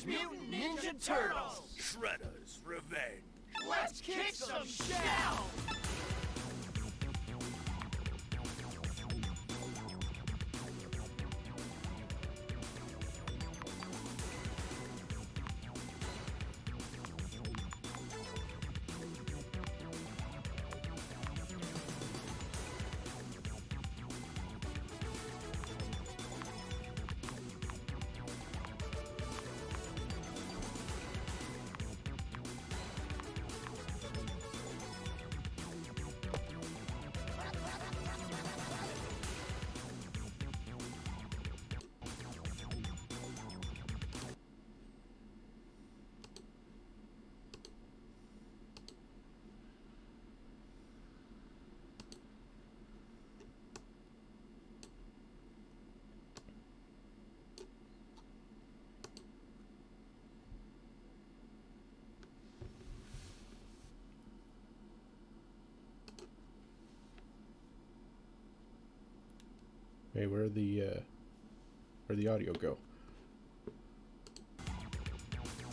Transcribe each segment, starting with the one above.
Teenage Mutant Ninja Turtles! Shredder's Revenge. Let's kick some shell! Hey, where'd the audio go?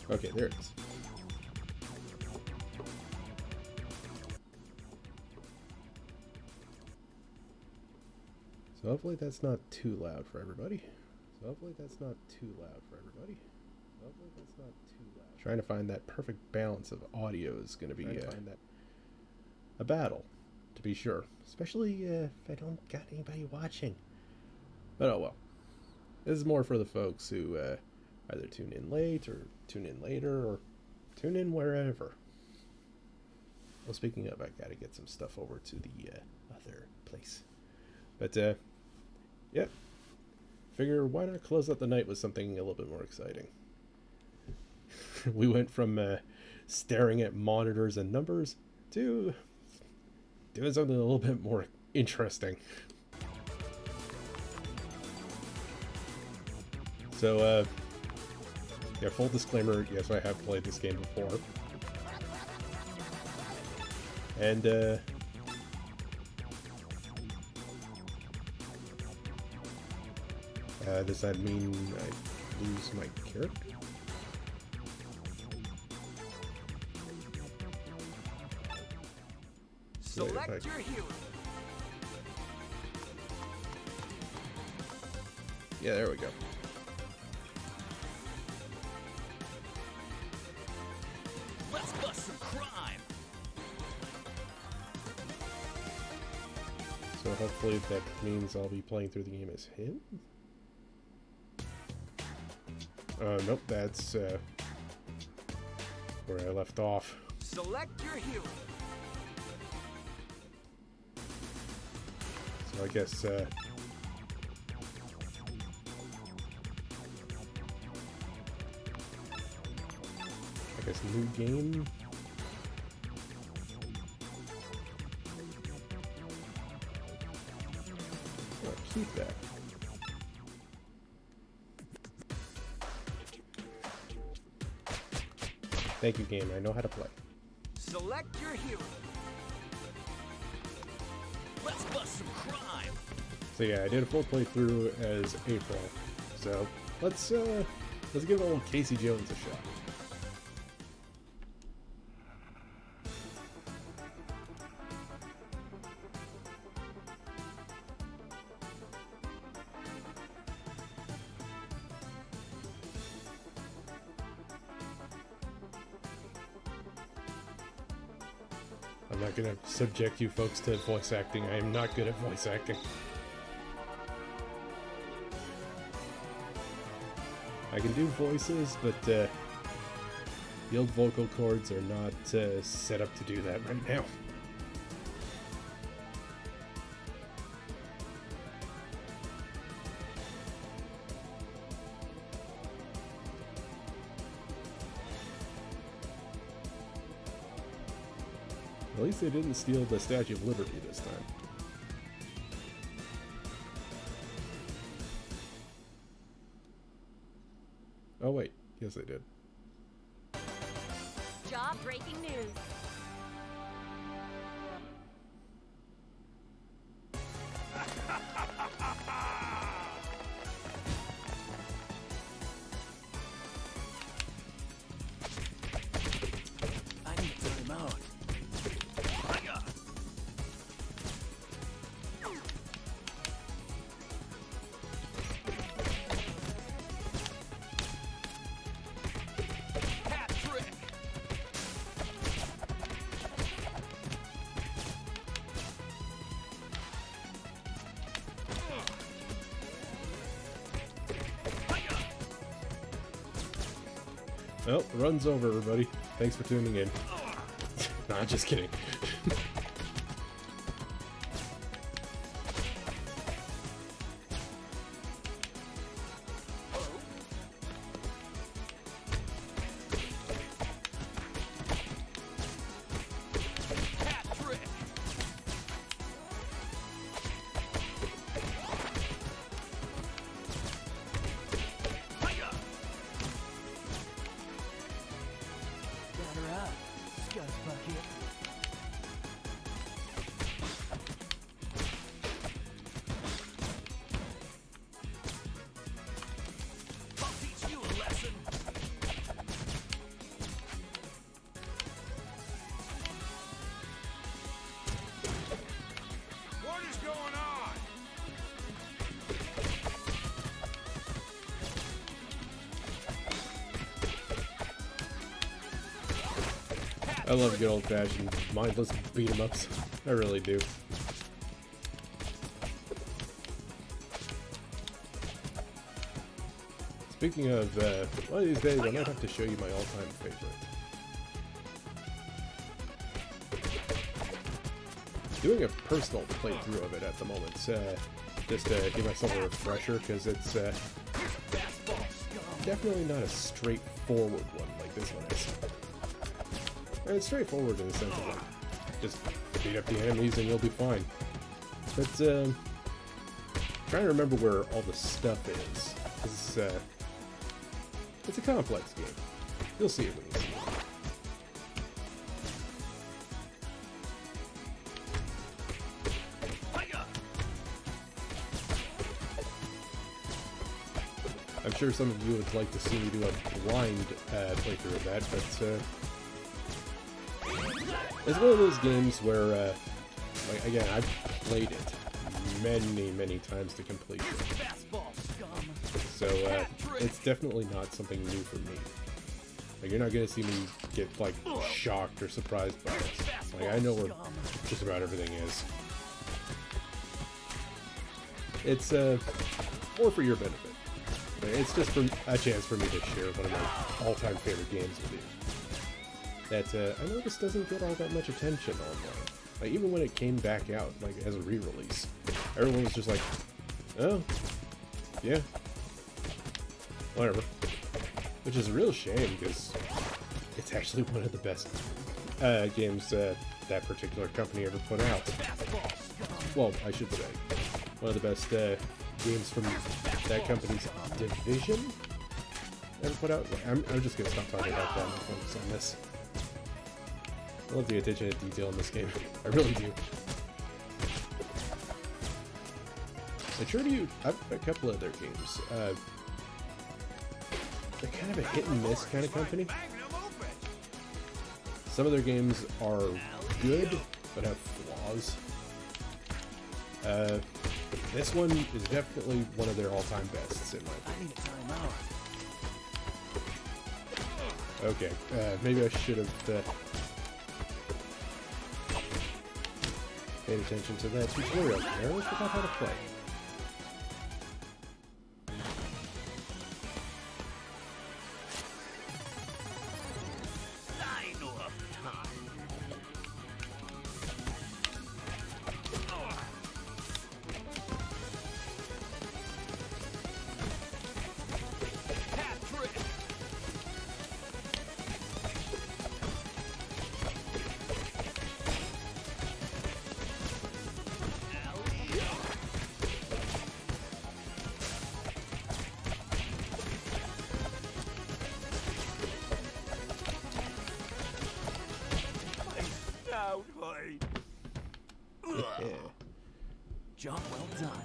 Okay, there it is. So hopefully that's not too loud for everybody. Trying to find that perfect balance of audio is going to be a battle, to be sure. Especially if I don't got anybody watching. But oh well. This is more for the folks who either tune in late or tune in later or tune in wherever. Well, speaking of, I gotta get some stuff over to the other place. But yeah. Figure why not close out the night with something a little bit more exciting. We went from staring at monitors and numbers to doing something a little bit more interesting. So, yeah, full disclaimer, yes, I have played this game before. And, does that mean I lose my character? Select your hero. Yeah, there we go. Let's bust some crime. So hopefully that means I'll be playing through the game as him? Nope, that's where I left off. Select your hero. So I guess new game. I'll keep that. Thank you, game. I know how to play. Select your hero. Let's bust some crime. So yeah, I did a full playthrough as April. So let's give old Casey Jones a shot. I'm not going to subject you folks to voice acting. I am not good at voice acting. I can do voices, but the old vocal cords are not set up to do that right now. At least they didn't steal the Statue of Liberty this time. Oh wait, yes they did. Job breaking news. Well, the run's over, everybody. Thanks for tuning in. Nah, just kidding. I love good old-fashioned mindless beat-em-ups. I really do. Speaking of, one of these days I might have to show you my all-time favorite. Doing a personal playthrough of it at the moment, just to give myself a refresher, because it's definitely not a straightforward one like this one is. It's straightforward in the sense of, like, just beat up the enemies and you'll be fine. But, trying to remember where all the stuff is. It's a complex game. You'll see it when you see it. I'm sure some of you would like to see me do a blind playthrough of that, but it's one of those games where, like, again, I've played it many times to completion. So, it's definitely not something new for me. Like, you're not gonna see me get, like, shocked or surprised by it. Like, I know where just about everything is. It's, more for your benefit. It's just for a chance for me to share one of my all-time favorite games with you. That, I noticed doesn't get all that much attention online. Like, even when it came back out, like, as a re-release, everyone was just like, oh, yeah, whatever. Which is a real shame, because it's actually one of the best games that particular company ever put out. Well, I should say, one of the best games from that company's division ever put out. I'm just gonna stop talking about that and focus on this. I love the attention to detail in this game. I really do. I've a couple of their games. They're kind of a hit and miss kind of company. Some of their games are good, but have flaws. This one is definitely one of their all-time bests, in my opinion. Okay, maybe I should have paid attention to that tutorial there. I forgot how to play. Yeah. Job well done.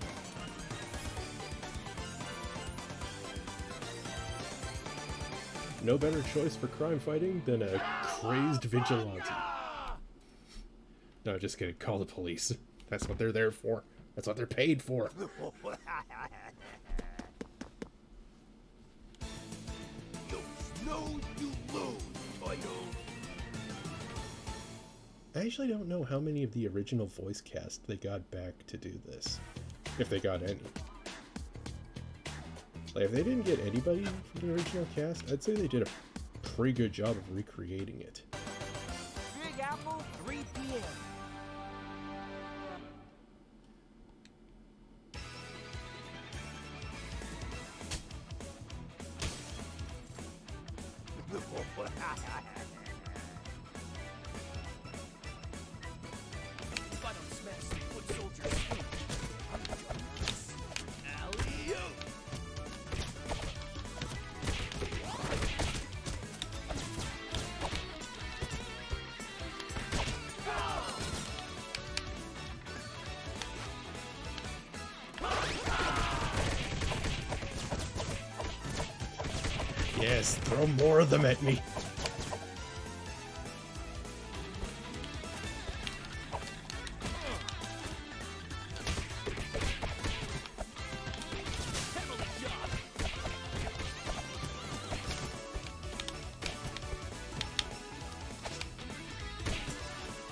No better choice for crime fighting than a crazed vigilante. No, just kidding. Call the police. That's what they're there for. That's what they're paid for. I actually don't know how many of the original voice cast they got back to do this. If they got any. Like, if they didn't get anybody from the original cast, I'd say they did a pretty good job of recreating it. Big Apple, 3 p.m. If I don't smash some foot soldiers, alley-oop. Yes, throw more of them at me.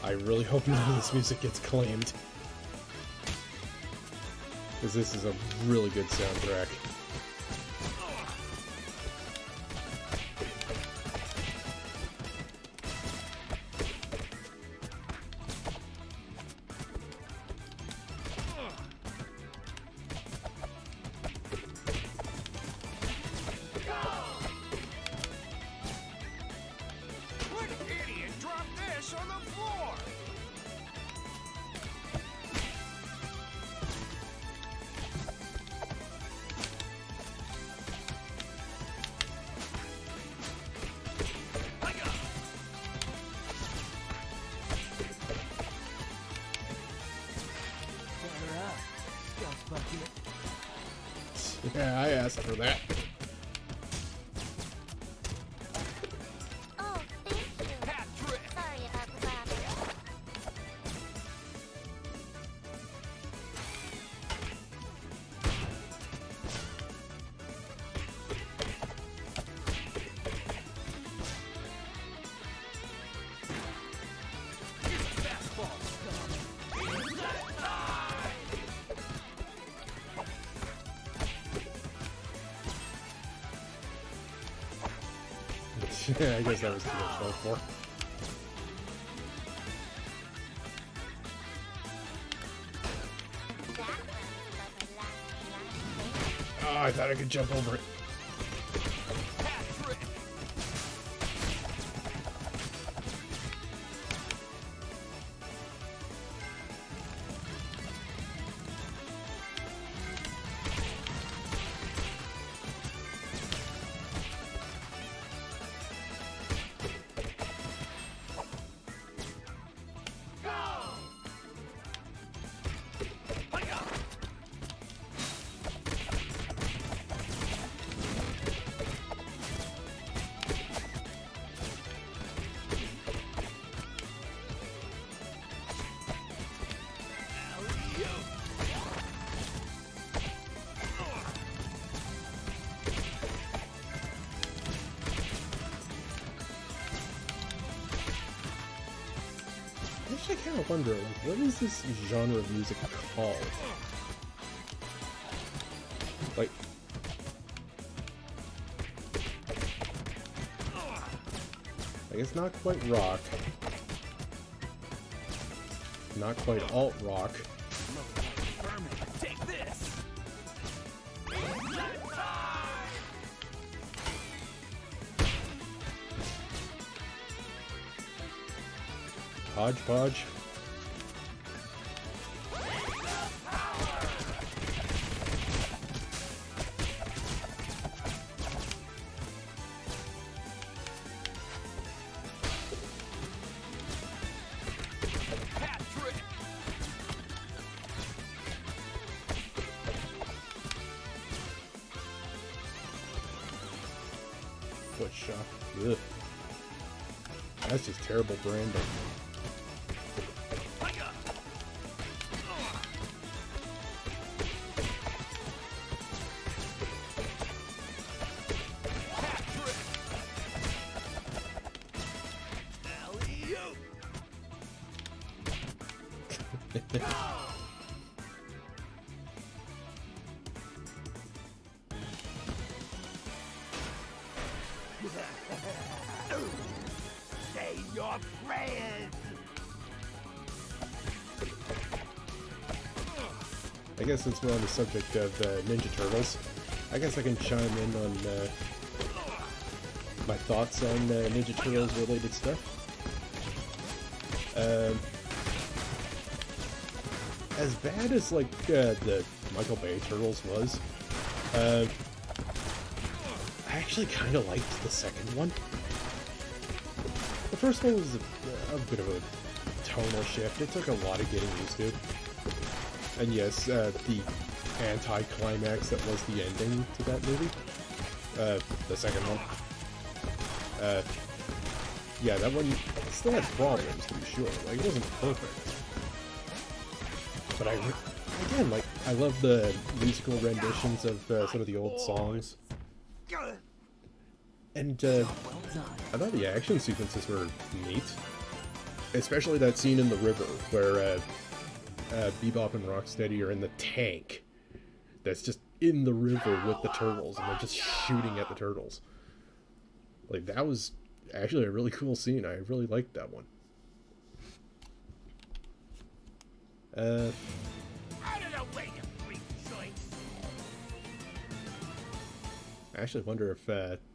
I really hope none of this music gets claimed, because this is a really good soundtrack. What idiot dropped this on the floor? Yeah, I asked for that. Oh, thank you. Hat trick. Sorry about the bother. Here's a fastball, scum. I guess that was too much fun for. That one was my last Oh, I thought I could jump over it. Hat trick. Actually, I kind of wonder, like, what is this genre of music called? Like, like it's not quite rock, not quite alt rock. Take this. Hodgepodge. Hat trick. Foot shot. Ugh. That's just terrible branding. Hat trick. Alley-oop. I guess since we're on the subject of Ninja Turtles, I guess I can chime in on my thoughts on Ninja Turtles related stuff. As bad as like the Michael Bay Turtles was, I actually kind of liked the second one. The first one was a bit of a tonal shift. It took a lot of getting used to. And yes, the anti-climax that was the ending to that movie, the second one. Yeah, that one still had problems, to be sure. Like, it wasn't perfect. But again, like, I love the musical renditions of some of the old songs. And I thought the action sequences were neat. Especially that scene in the river where Bebop and Rocksteady are in the tank that's just in the river with the turtles, and they're just shooting at the turtles. Like, that was actually a really cool scene. I really liked that one. I actually wonder if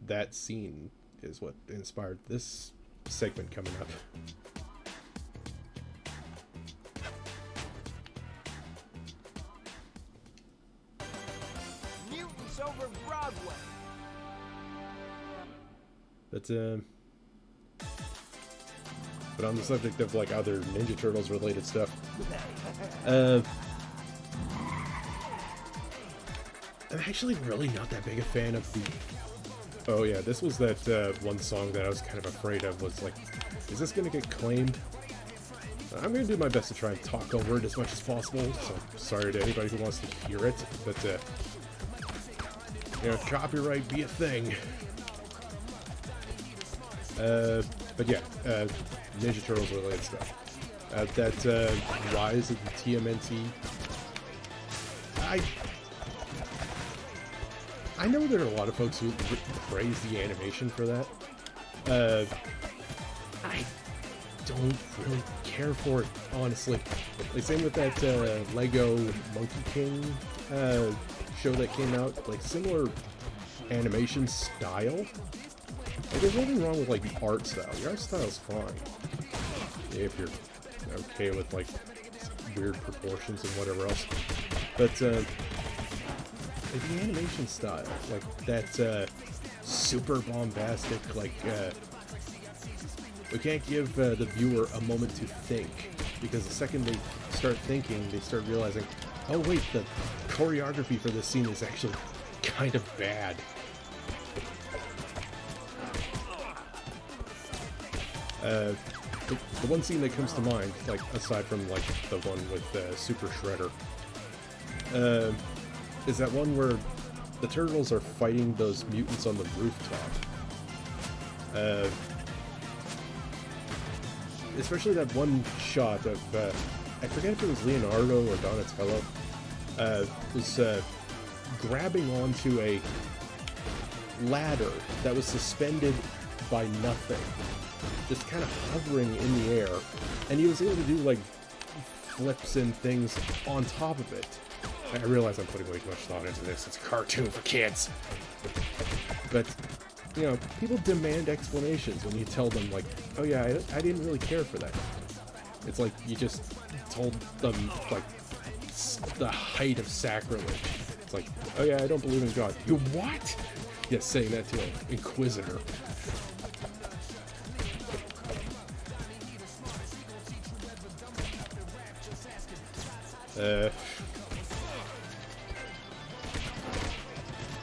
that scene is what inspired this segment coming up. Mutants over Broadway. But on the subject of like other Ninja Turtles related stuff, I'm actually really not that big a fan of the... Oh yeah, this was that one song that I was kind of afraid of, was like, is this going to get claimed? I'm going to do my best to try and talk over it as much as possible, so sorry to anybody who wants to hear it, but, you know, copyright be a thing. But yeah, Ninja Turtles related stuff. That Rise of the TMNT, I know there are a lot of folks who praise the animation for that. I don't really care for it, honestly. Like, same with that Lego Monkey King show that came out. Like, similar animation style. Like, there's nothing wrong with, like, the art style. The art style's fine. If you're okay with, like, weird proportions and whatever else. But, like, the animation style, like that super bombastic, like, we can't give the viewer a moment to think, because the second they start thinking, they start realizing, oh wait, the choreography for this scene is actually kind of bad. The one scene that comes to mind, like, aside from, like, the one with Super Shredder, is that one where the turtles are fighting those mutants on the rooftop. Especially that one shot of, I forget if it was Leonardo or Donatello, was grabbing onto a ladder that was suspended by nothing. Just kind of hovering in the air. And he was able to do, like, flips and things on top of it. I realize I'm putting way too much thought into this. It's a cartoon for kids. But, you know, people demand explanations when you tell them, like, oh yeah, I didn't really care for that. It's like you just told them, like, the height of sacrilege. It's like, oh yeah, I don't believe in God. You what? Yes, saying that to an inquisitor.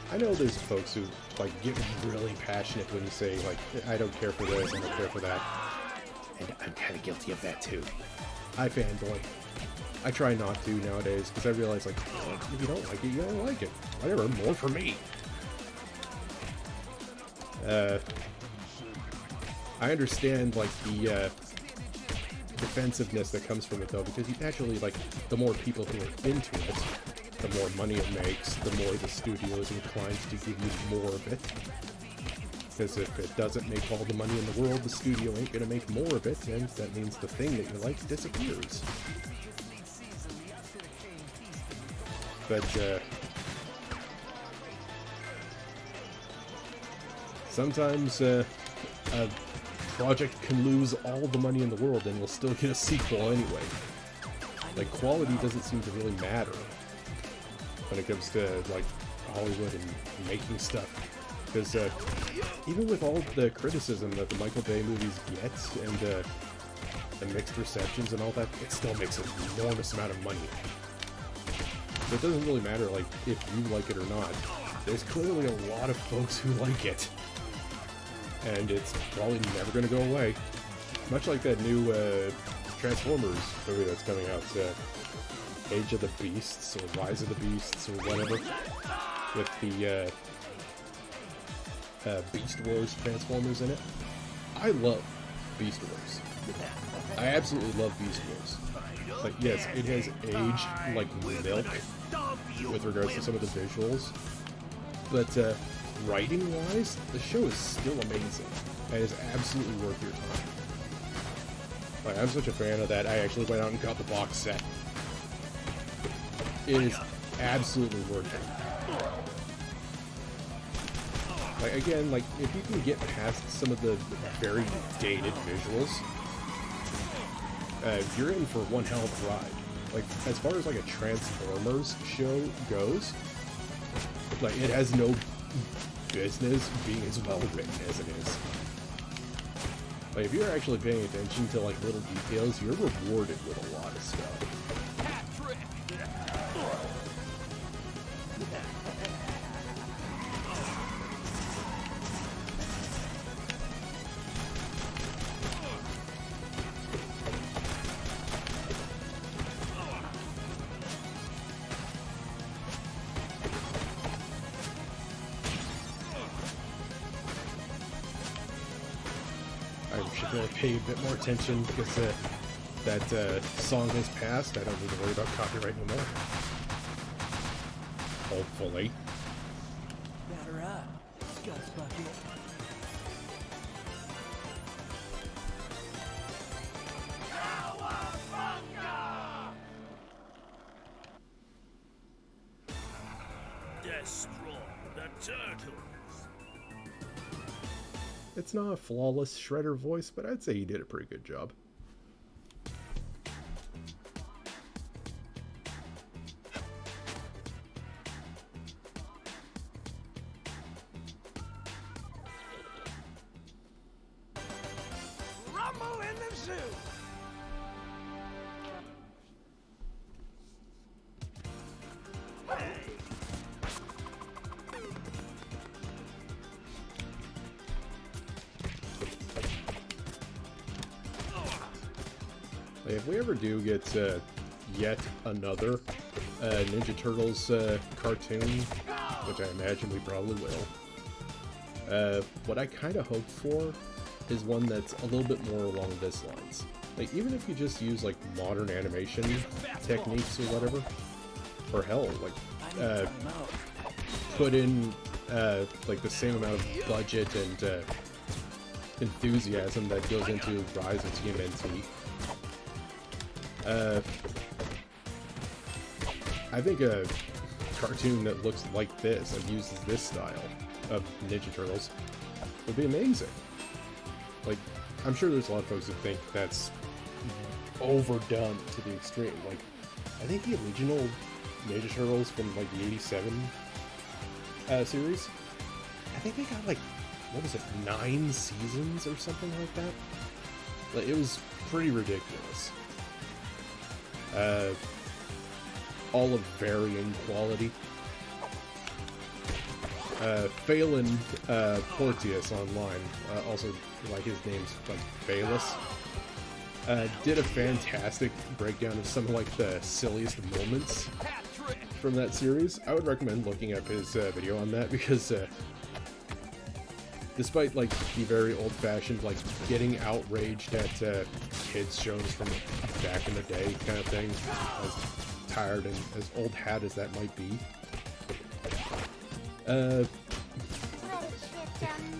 I know there's folks who, like, get really passionate when you say, like, I don't care for this, I don't care for that. And I'm kind of guilty of that, too. I fanboy. I try not to nowadays, because I realize, like, if you don't like it, you don't like it. Whatever, more for me. I understand, like, the, defensive-ness that comes from it, though, because you naturally, like, the more people who are into it, the more money it makes, the more the studio is inclined to give you more of it. Because if it doesn't make all the money in the world, the studio ain't gonna make more of it, and that means the thing that you like disappears. But sometimes a project can lose all the money in the world and we'll still get a sequel anyway. Like, quality doesn't seem to really matter when it comes to, like, Hollywood and making stuff. Because even with all the criticism that the Michael Bay movies get and the mixed receptions and all that, it still makes an enormous amount of money. So it doesn't really matter, like, if you like it or not. There's clearly a lot of folks who like it. And it's probably never going to go away. Much like that new Transformers movie that's coming out, Age of the Beasts, or Rise of the Beasts, or whatever, with the Beast Wars Transformers in it. I love Beast Wars. I absolutely love Beast Wars. But yes, it has aged like milk with regards to some of the visuals. But writing-wise, the show is still amazing. And is absolutely worth your time. Like, I'm such a fan of that, I actually went out and got the box set. It is absolutely worth it. Like, again, like, if you can get past some of the very dated visuals, you're in for one hell of a ride. Like, as far as, like, a Transformers show goes, like, it has no business being as well written as it is. Like, if you're actually paying attention to, like, little details, you're rewarded with a lot of stuff. I should really pay a bit more attention because that song has passed. I don't need to worry about copyright anymore. Hopefully. Batter up, Scuss Bucket. Destroy the turtles. It's not a flawless Shredder voice, but I'd say he did a pretty good job. Rumble in the zoo. If we ever do get yet another Ninja Turtles cartoon, which I imagine we probably will, what I kind of hope for is one that's a little bit more along this lines. Like, even if you just use, like, modern animation techniques or whatever, or hell, like, put in, like, the same amount of budget and enthusiasm that goes into Rise of TMNT. I think a cartoon that looks like this and uses this style of Ninja Turtles would be amazing. Like, I'm sure there's a lot of folks who think that's overdone to the extreme. Like, I think the original Ninja Turtles from, like, the 87 series, I think they got, like, what was it, 9 seasons or something like that? Like, it was pretty ridiculous. All of varying quality. Phelan Porteous online, also, like, his name's like Phalus, did a fantastic breakdown of some of, like, the silliest moments from that series. I would recommend looking up his video on that because despite, like, the very old-fashioned, like, getting outraged at kids shows from back in the day kind of thing, as tired and as old hat as that might be,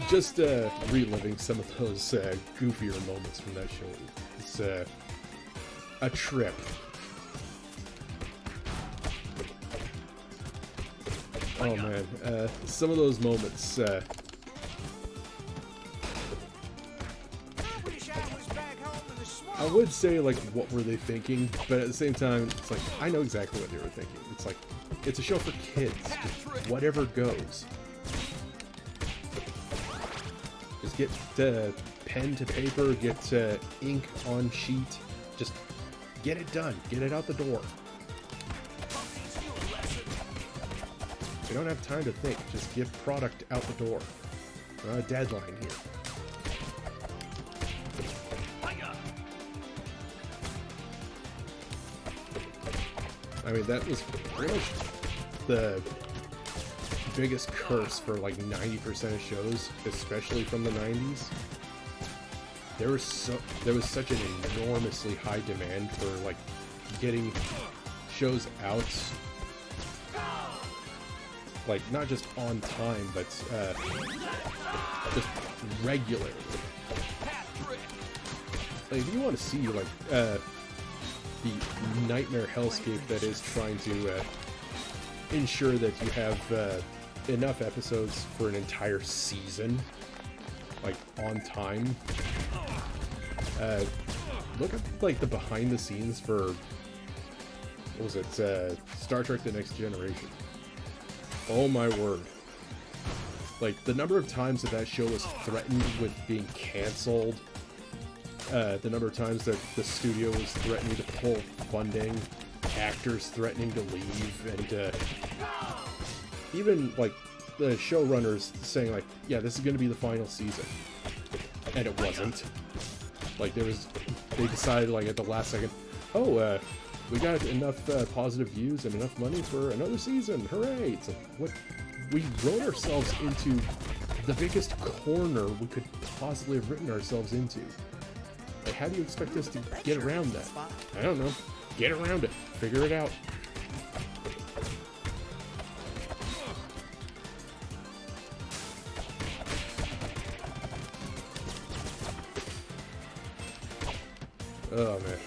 just reliving some of those goofier moments from that show is a trip. Oh man, some of those moments, I wish I was back home in the swamp. I would say, like, what were they thinking? But at the same time, it's like, I know exactly what they were thinking. It's like, it's a show for kids. Just whatever goes. Just get pen to paper, get ink on sheet. Just get it done. Get it out the door. We don't have time to think. Just get product out the door. We're on a deadline here. I mean, that was pretty much the biggest curse for like 90% of shows, especially from the 90s. There was such an enormously high demand for like getting shows out, like not just on time, but just regularly. Like, if you want to see like the nightmare hellscape that is trying to ensure that you have enough episodes for an entire season, like on time. Look at like the behind the scenes for, what was it, Star Trek The Next Generation. Oh my word. Like, the number of times that show was threatened with being cancelled, the number of times that the studio was threatening to pull funding, actors threatening to leave, and even like the showrunners saying like, yeah, this is going to be the final season, and it wasn't. Like, they decided like at the last second, oh, we got enough positive views and enough money for another season, hooray! It's like, what? We wrote ourselves into the biggest corner we could possibly have written ourselves into. Like, how do you expect us to get around that? I don't know. Get around it. Figure it out. Oh, man.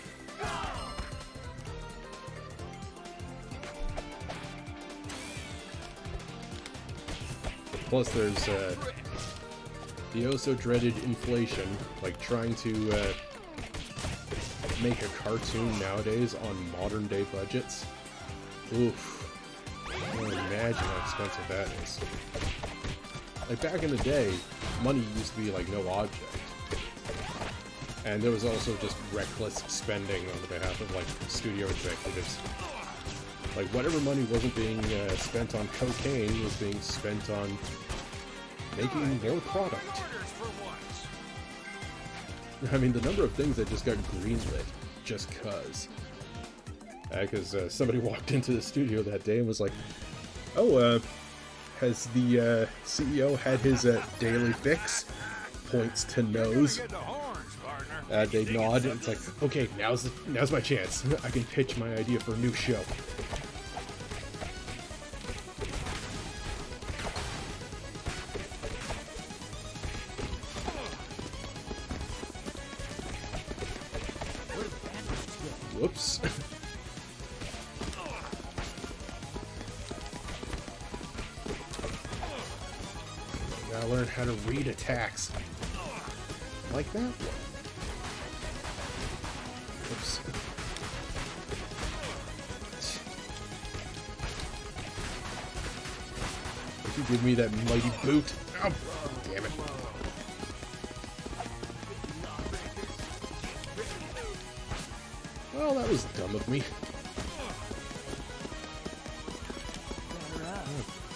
Plus, there's the oh-so-dreaded inflation, like trying to make a cartoon nowadays on modern-day budgets. Oof. I can't imagine how expensive that is. Like, back in the day, money used to be, like, no object. And there was also just reckless spending on the behalf of, like, studio executives. Like, whatever money wasn't being spent on cocaine was being spent on making more product. I mean, the number of things that just got greenlit just cuz. Because somebody walked into the studio that day and was like, oh, has the CEO had his daily fix? Points to nose. They nod, and it's like, okay, now's my chance. I can pitch my idea for a new show. Whoops. Gotta learn how to read attacks. Like that one. Whoops. If you give me that mighty boot. Oh, damn it. Well, that was dumb of me.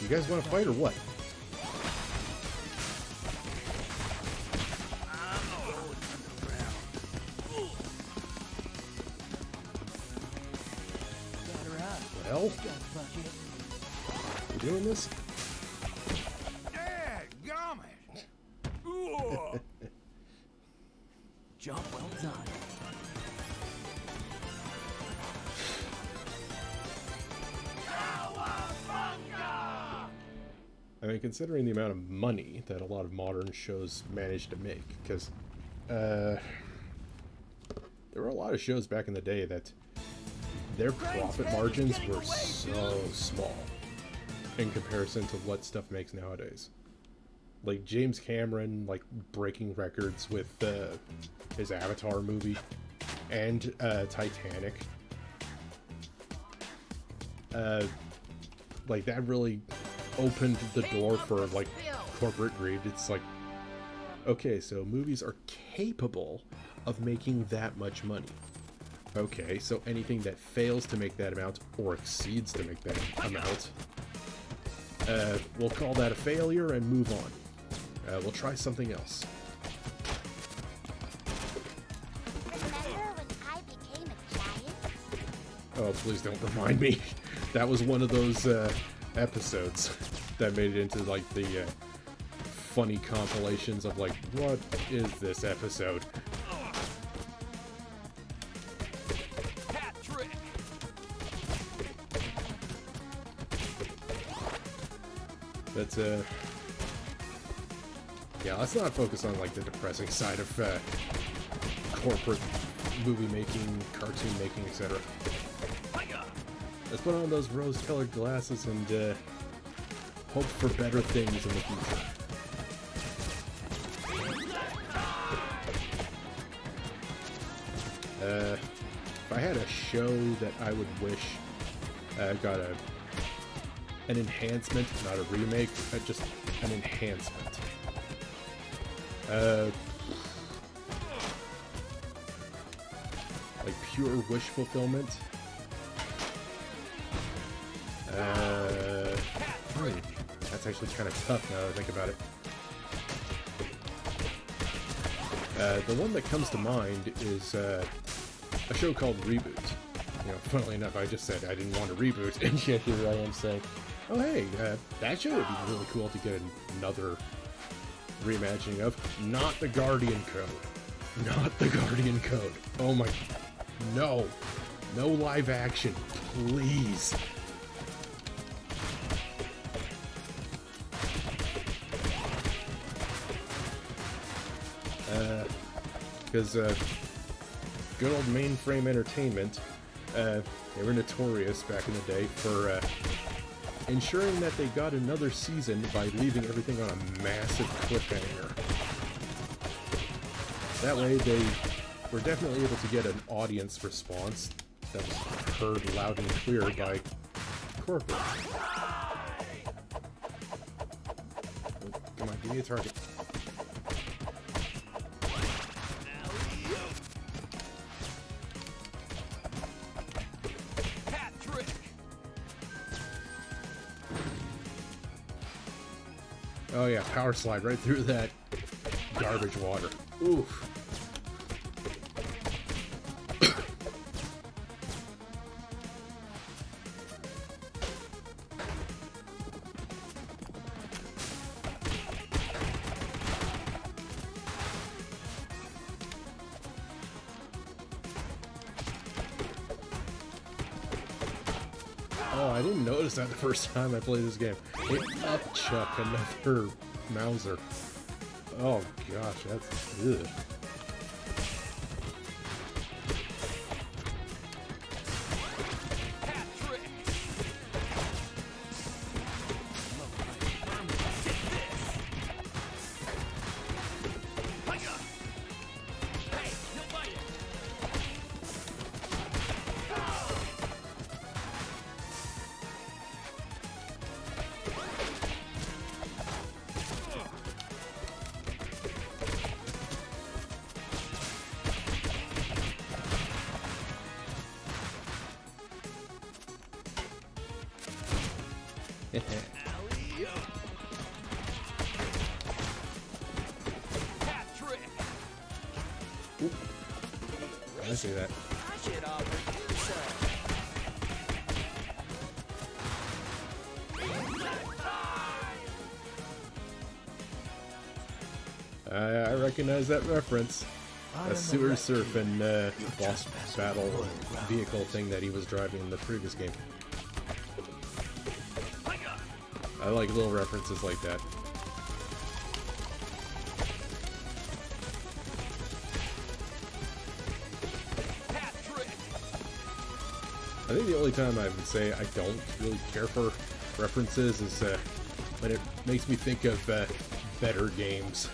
You guys want to fight or what? Well, you doing this? Dadgummit! Job well done. I mean, considering the amount of money that a lot of modern shows manage to make, because there were a lot of shows back in the day that their profit margins were so small. in comparison to what stuff makes nowadays. Like James Cameron, like breaking records with his Avatar movie and Titanic. Like that really opened the door for like corporate greed. It's like, okay, so movies are capable of making that much money. Okay, so anything that fails to make that amount or exceeds to make that amount, we'll call that a failure and move on. We'll try something else. Remember when I became a giant? Oh, please don't remind me. That was one of those episodes that made it into like the funny compilations of like, what is this episode? Hat trick. That's yeah, let's not focus on like the depressing side of corporate movie making, cartoon making, etc. Let's put on those rose-colored glasses and hope for better things in the future. If I had a show that I would wish got an enhancement, not a remake, just an enhancement. Like pure wish fulfillment. That's actually kind of tough now that I think about it. The one that comes to mind is a show called Reboot. You know, funnily enough, I just said I didn't want to reboot, and yet here I am saying, oh hey, that show would be really cool to get another reimagining of. Not the Guardian Code. Not the Guardian Code. Oh my... No. No live action. Please. Because good old Mainframe Entertainment, they were notorious back in the day for ensuring that they got another season by leaving everything on a massive cliffhanger. That way they were definitely able to get an audience response that was heard loud and clear by corporate. Come on, give me a target. Oh yeah, power slide right through that garbage water. Oof. Oh, I didn't notice that the first time I played this game. It upchuck another Mauser. Oh gosh, that's ugh. I see that. I recognize that reference. A sewer surfing boss battle vehicle thing that he was driving in the previous game. I like little references like that. I think the only time I would say I don't really care for references is when it makes me think of better games.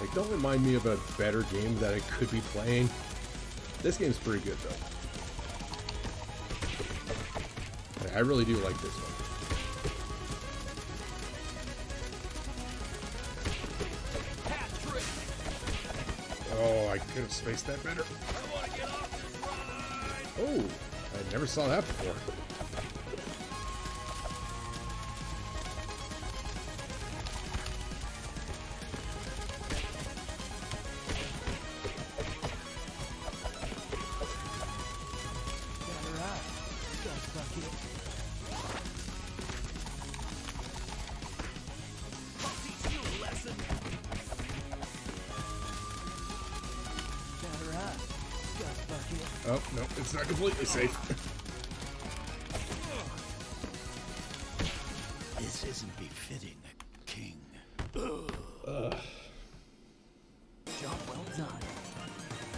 Like, don't remind me of a better game that I could be playing. This game's pretty good, though. I really do like this one. Oh, I could have spaced that better. Oh, I never saw that before. Oh, no, it's not completely safe. This isn't befitting a king. Job well done.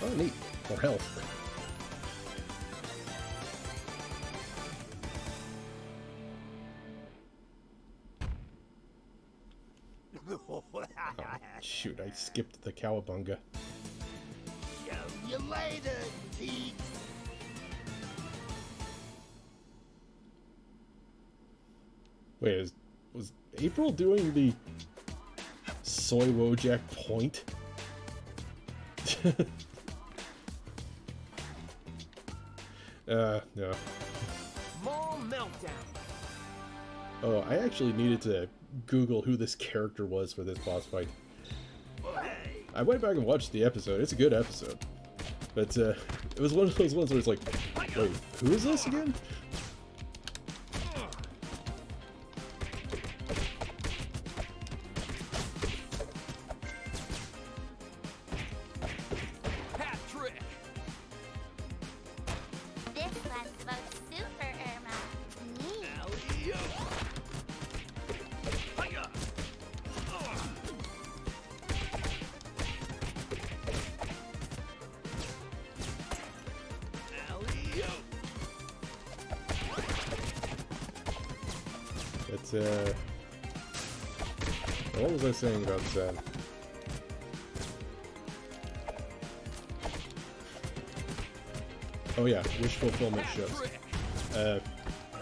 Oh, neat. More health. Oh, shoot, I skipped the cowabunga. Show you later, geek. Wait, was April doing the Soy Wojak point? No. More meltdown. Oh, I actually needed to Google who this character was for this boss fight. I went back and watched the episode. It's a good episode. But it was one of those ones where it's like, wait, who is this again? Hat trick. This one's about Super Irma. Neat. It's what was I saying about that? Oh yeah, wish fulfillment shows.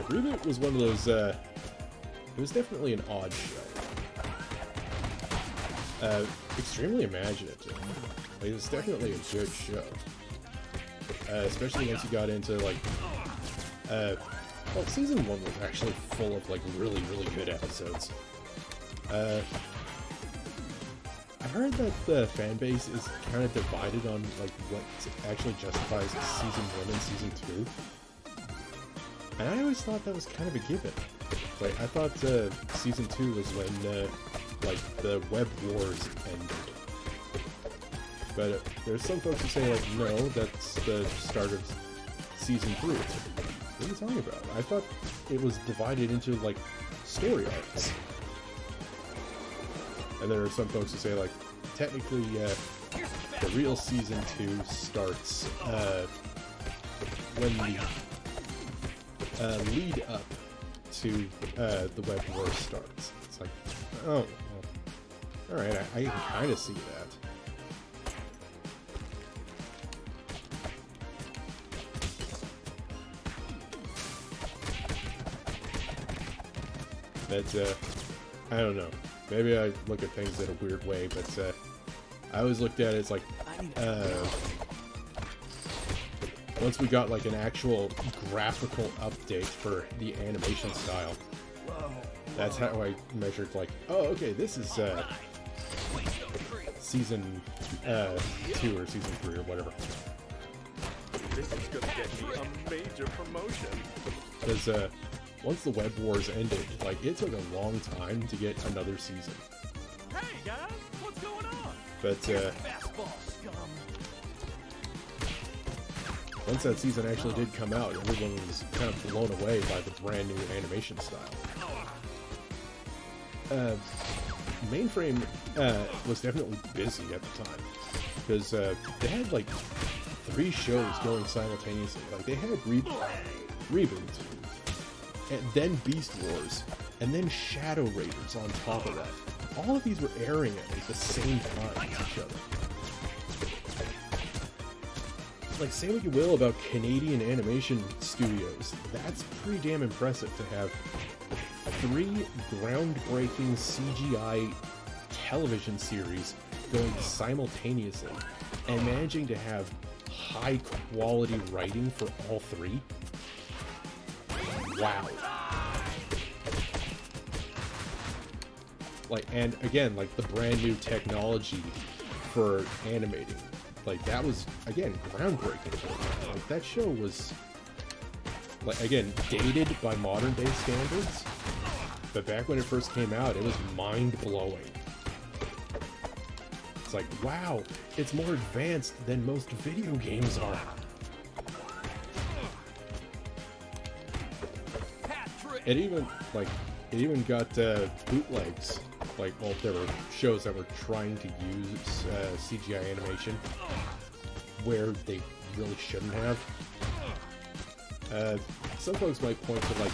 Reboot was one of those, it was definitely an odd show. Extremely imaginative. Like, it was definitely a good show. Especially once you got into, like, well, season 1 was actually full of, like, really, really good episodes. I've heard that the fan base is kind of divided on, like, what actually justifies season 1 and season 2. And I always thought that was kind of a given. Like, I thought season 2 was when, like, the web wars ended. But there's some folks who say, like, no, that's the start of season 3. What are you talking about? I thought it was divided into, like, story arcs. And there are some folks who say, like, technically, the real season 2 starts when the lead up to the web war starts. It's like, oh, well, alright, I can kind of see that. But, I don't know. Maybe I look at things in a weird way, but I always looked at it as like, once we got like an actual graphical update for the animation style, that's how I measured like, oh, okay, this is season 2 or season 3 or whatever. This is gonna get me a major promotion. Because once the web wars ended, like, it took a long time to get another season. Hey guys, what's going on? But Fastball scum. once that season actually did come out, everyone was kind of blown away by the brand new animation style. Mainframe was definitely busy at the time, because they had like 3 shows going simultaneously. Like, they had Reboot, and then Beast Wars, and then Shadow Raiders on top of that. All of these were airing at like the same time as each other. Like, say what you will about Canadian animation studios, that's pretty damn impressive to have 3 groundbreaking CGI television series going simultaneously and managing to have high quality writing for all 3. Wow. Like, and again, like the brand new technology for animating. Like, that was, again, groundbreaking. Like, that show was, like, again, dated by modern day standards, but back when it first came out, it was mind-blowing. It's like, wow, it's more advanced than most video games are. It even, like, it even got bootlegs. Like, well, there were shows that were trying to use CGI animation where they really shouldn't have. Some folks might point to, like,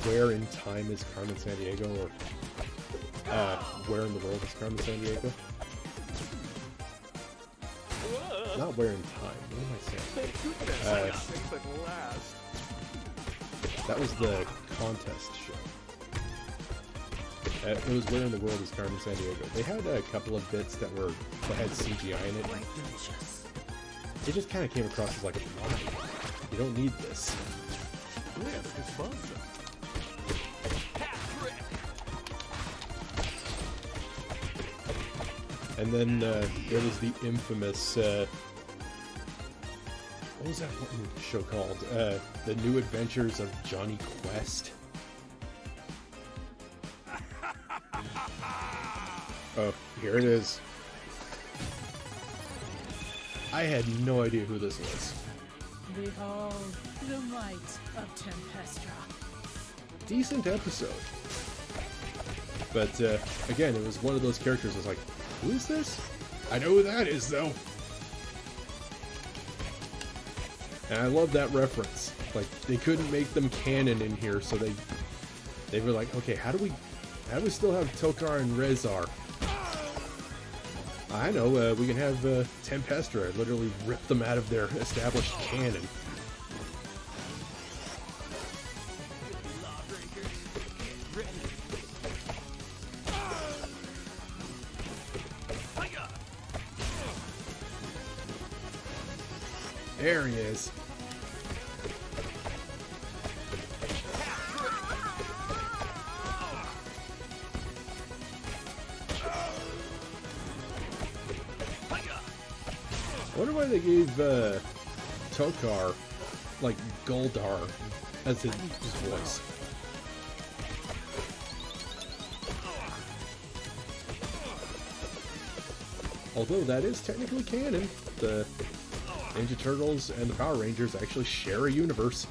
Where in Time is Carmen Sandiego, or Where in the World is Carmen Sandiego? Not Where in Time, what am I saying? That was the contest show. It was Where in the World is Carmen Sandiego. They had a couple of bits that had CGI in it. It just kind of came across as like, why? You don't need this. And then there was the infamous, what was that one show called? The New Adventures of Johnny Quest. Oh, here it is. I had no idea who this was. Behold the might of Tempestra. Decent episode. But, again, it was one of those characters I was like, who is this? I know who that is, though. And I love that reference. Like, they couldn't make them canon in here, so they were like, okay, how do we still have Tokar and Rezar? I know, we can have Tempestra literally rip them out of their established canon. There he is. I wonder why they gave Tokar, like, Goldar as his voice. Although that is technically canon. The Ninja Turtles and the Power Rangers actually share a universe.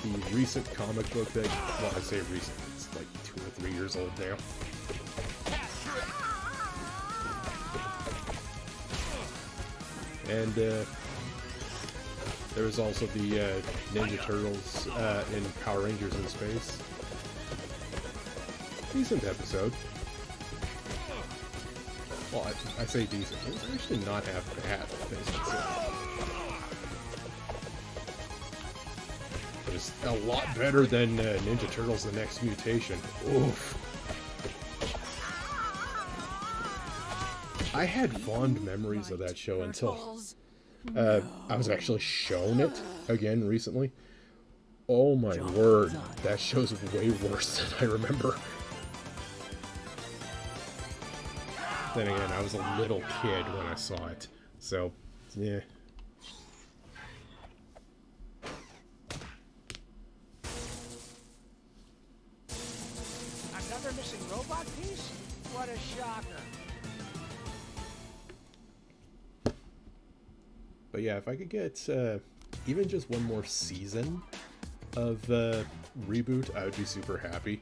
The recent comic book that, well, I say recent, it's like 2 or 3 years old now. And there was also the Ninja Turtles in Power Rangers in Space. Decent episode. Well, I say decent. It was actually not half bad. It was a lot better than Ninja Turtles: The Next Mutation. Oof. I had fond memories of that show until I was actually shown it again recently. Oh my word, that show's way worse than I remember. Then again, I was a little kid when I saw it, so, yeah. Another missing robot piece? What a shocker. But yeah, if I could get even just one more season of Reboot, I would be super happy.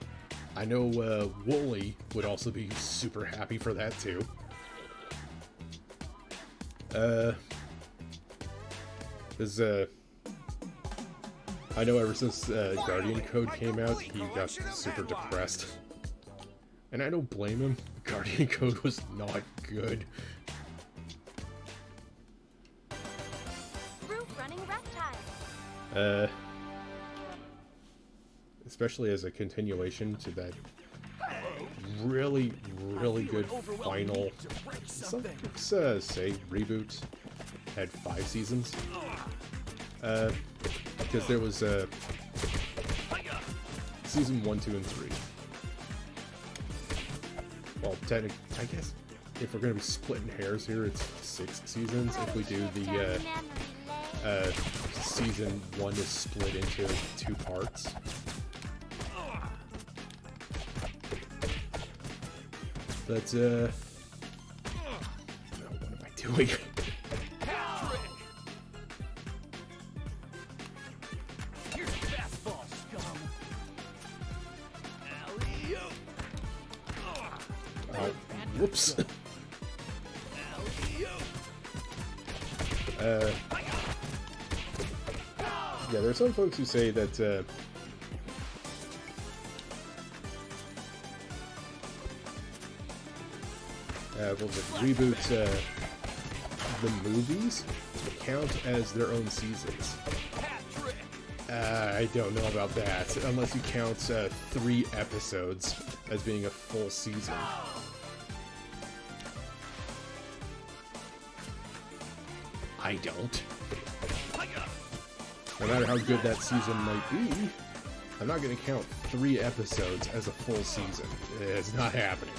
I know Wooly would also be super happy for that too. Because I know ever since Guardian Code came out, he got super depressed. And I don't blame him. Guardian Code was not good. Roof running reptile. Especially as a continuation to that really, really good final. Some folks say reboot had 5 seasons. Because there was season 1, 2, and 3. Well, technically, I guess if we're gonna be splitting hairs here, it's 6 seasons. If we do the season 1 is split into 2 parts. But no, what am I doing? Whoops. Yeah, there are some folks who say that well, the reboot the movies count as their own seasons. I don't know about that, unless you count 3 episodes as being a full season. I don't. No matter how good that season might be, I'm not going to count 3 episodes as a full season. It's not happening.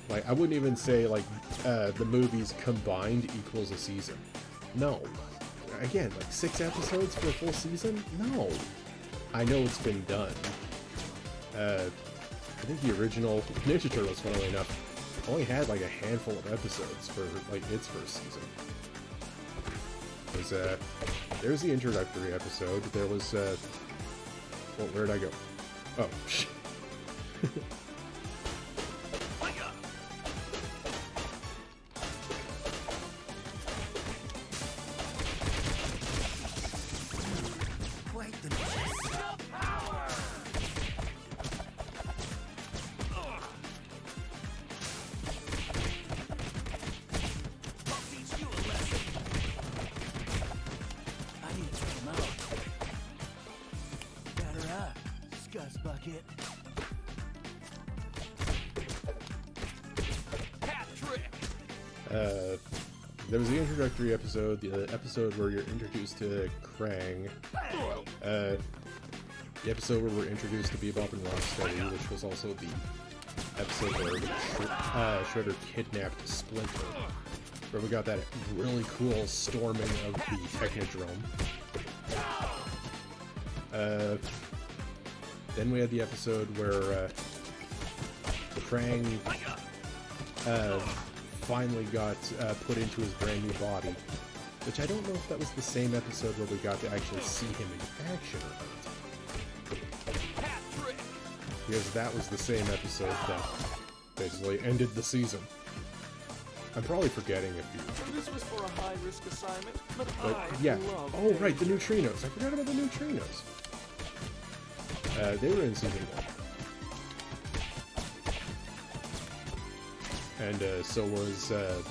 Like, I wouldn't even say, like, the movies combined equals a season. No. Again, like, 6 episodes for a full season? No. I know it's been done. I think the original Ninja Turtles, funnily enough, only had like a handful of episodes for like its first season. There's the introductory episode. There was well, where'd I go? Oh, shit. There was the introductory episode, the episode where you're introduced to Krang, the episode where we're introduced to Bebop and Rocksteady, which was also the episode where Shredder kidnapped Splinter, where we got that really cool storming of the Technodrome. Then we had the episode where Krang finally got put into his brand new body, which I don't know if that was the same episode where we got to actually see him in action or not. Because that was the same episode that basically ended the season. I'm probably forgetting a few. This was for a high-risk assignment, but yeah. Oh, right, the neutrinos. I forgot about the neutrinos. They were in season 1. And so was the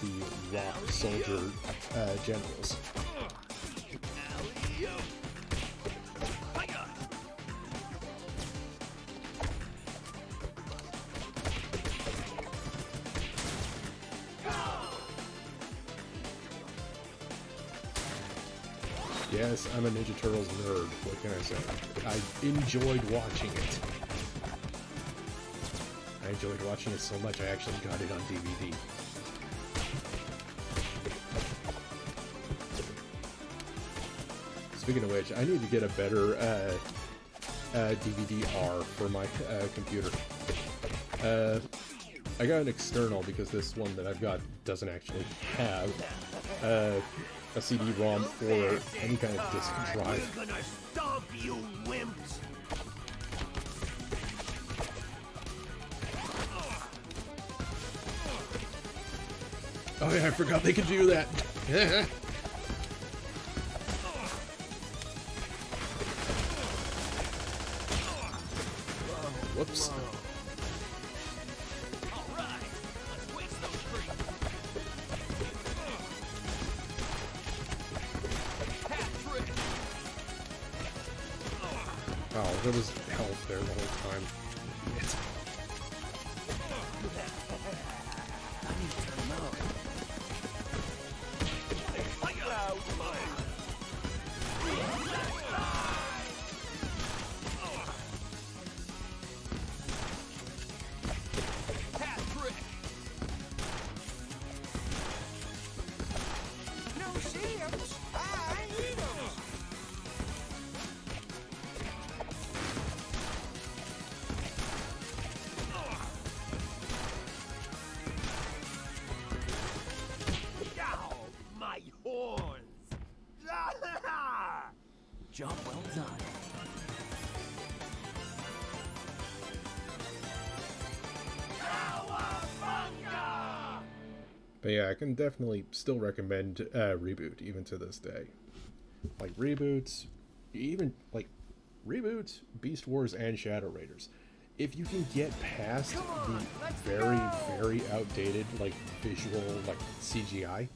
Rock Soldier generals. Yes, I'm a Ninja Turtles nerd. What can I say? I enjoyed watching it. I enjoyed watching it so much I actually got it on DVD. Speaking of which, I need to get a better DVD-R for my computer. I got an external because this one that I've got doesn't actually have a CD-ROM or any kind of disk drive. We're gonna stomp you, wimps! Oh yeah, I forgot they could do that. Whoops. Oh, there was health there the whole time. It's... No shields. I need 'em. Ow, my horns! Job well done. But yeah, I can definitely still recommend Reboot even to this day. Like reboots, even like reboots, Beast Wars and Shadow Raiders. If you can get past the very, very outdated like visual like CGI,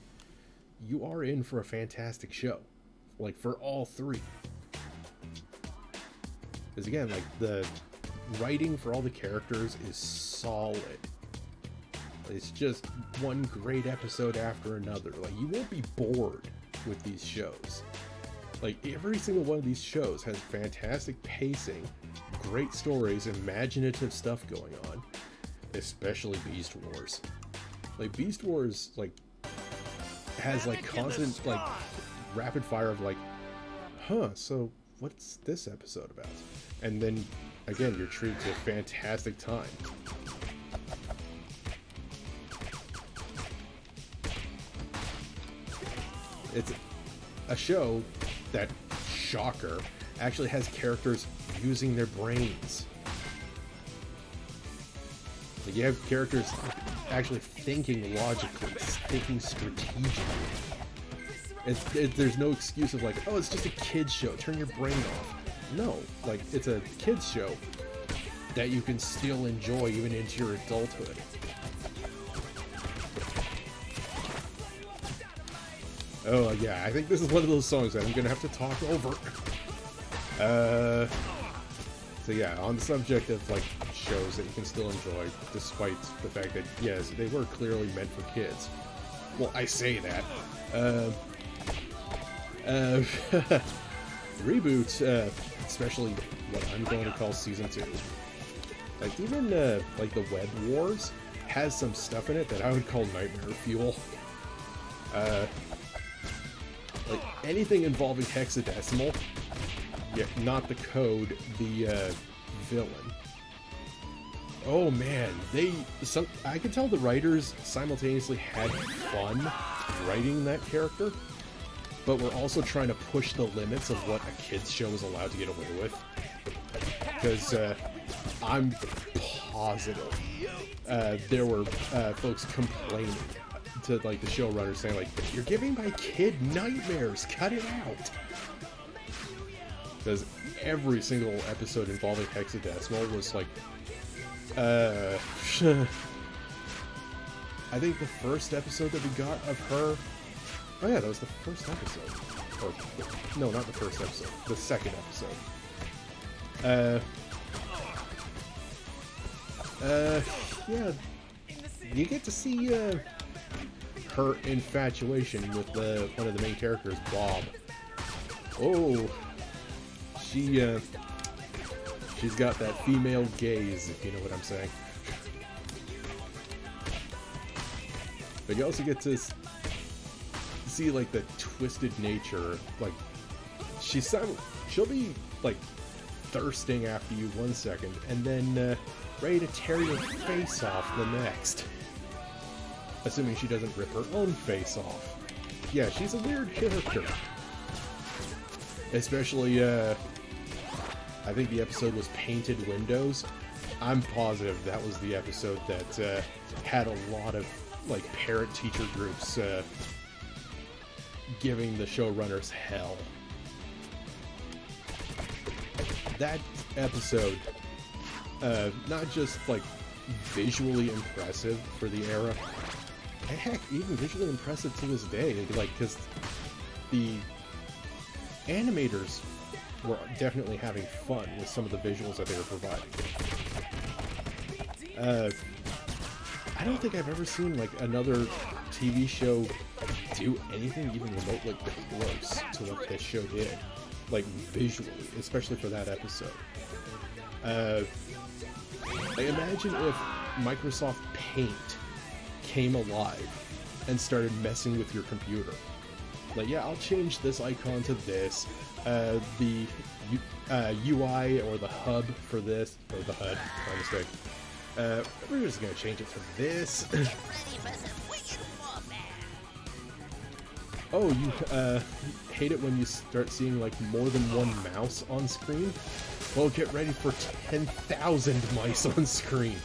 you are in for a fantastic show. Like for all three. Because again, like the writing for all the characters is solid. It's just one great episode after another. Like, you won't be bored with these shows. Like, every single one of these shows has fantastic pacing, great stories, imaginative stuff going on. Especially Beast Wars. Like, Beast Wars, like, has, like, constant, like, rapid fire of, like, huh, so what's this episode about? And then, again, you're treated to a fantastic time. It's a show that, shocker, actually has characters using their brains. Like, you have characters actually thinking logically, thinking strategically. There's no excuse of like, oh, it's just a kid's show, turn your brain off. No, like, it's a kid's show that you can still enjoy even into your adulthood. Oh, yeah, I think this is one of those songs that I'm gonna have to talk over. So yeah, on the subject of, like, shows that you can still enjoy, despite the fact that, yes, they were clearly meant for kids. Well, I say that. Reboot, especially what I'm going to call Season 2. Like, even, like, the Web Wars has some stuff in it that I would call nightmare fuel. Like, anything involving hexadecimal, yeah, not the code, the, villain. Oh man, I could tell the writers simultaneously had fun writing that character, but we're also trying to push the limits of what a kid's show is allowed to get away with. Because, I'm positive, there were, folks complaining to, like, the showrunners saying, like, you're giving my kid nightmares, cut it out! Because every single episode involving hexadecimal was, like, I think the first episode that we got of her... Oh yeah, that was the first episode. Or, no, not the first episode. The second episode. Yeah. You get to see, her infatuation with one of the main characters, Bob. Oh, she's got that female gaze, if you know what I'm saying. But you also get to see, like, the twisted nature. Like, she'll be, like, thirsting after you one second, and then ready to tear your face off the next. Assuming she doesn't rip her own face off. Yeah, she's a weird character. Especially, I think the episode was Painted Windows. I'm positive that was the episode that had a lot of like parent-teacher groups giving the showrunners hell. That episode, not just like visually impressive for the era, heck, even visually impressive to this day, like, because the animators were definitely having fun with some of the visuals that they were providing. I don't think I've ever seen like another TV show do anything even remotely close to what this show did, like visually, especially for that episode. I imagine if Microsoft Paint came alive and started messing with your computer. Like, yeah, I'll change this icon to this, the UI or the hub for this, or the HUD, my mistake. We're just gonna change it to this. Oh, you hate it when you start seeing like more than one mouse on screen? Well, get ready for 10,000 mice on screen.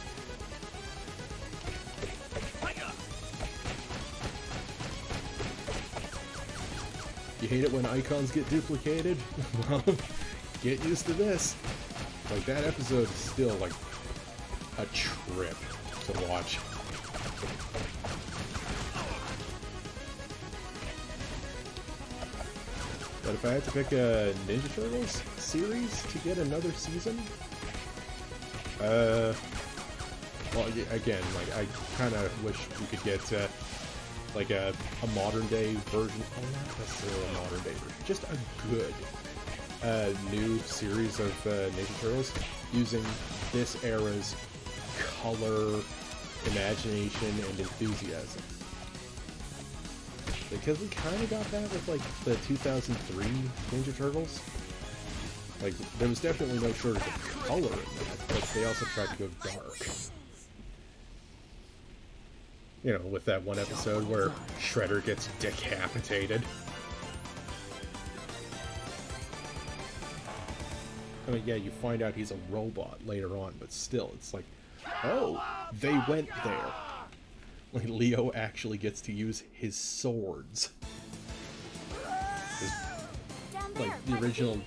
You hate it when icons get duplicated? Well, get used to this. Like, that episode is still like a trip to watch. But if I had to pick a Ninja Turtles series to get another season, well, again, like, I kind of wish we could get like a modern day version, well, not necessarily a modern day version, just a good new series of Ninja Turtles using this era's color, imagination, and enthusiasm. Because we kind of got that with like the 2003 Ninja Turtles. Like, there was definitely no shortage of color in that, but they also tried to go dark. You know, with that one episode where Shredder gets decapitated. I mean, yeah, you find out he's a robot later on, but still, it's like, oh, they went there. Like, Leo actually gets to use his swords. Like, the original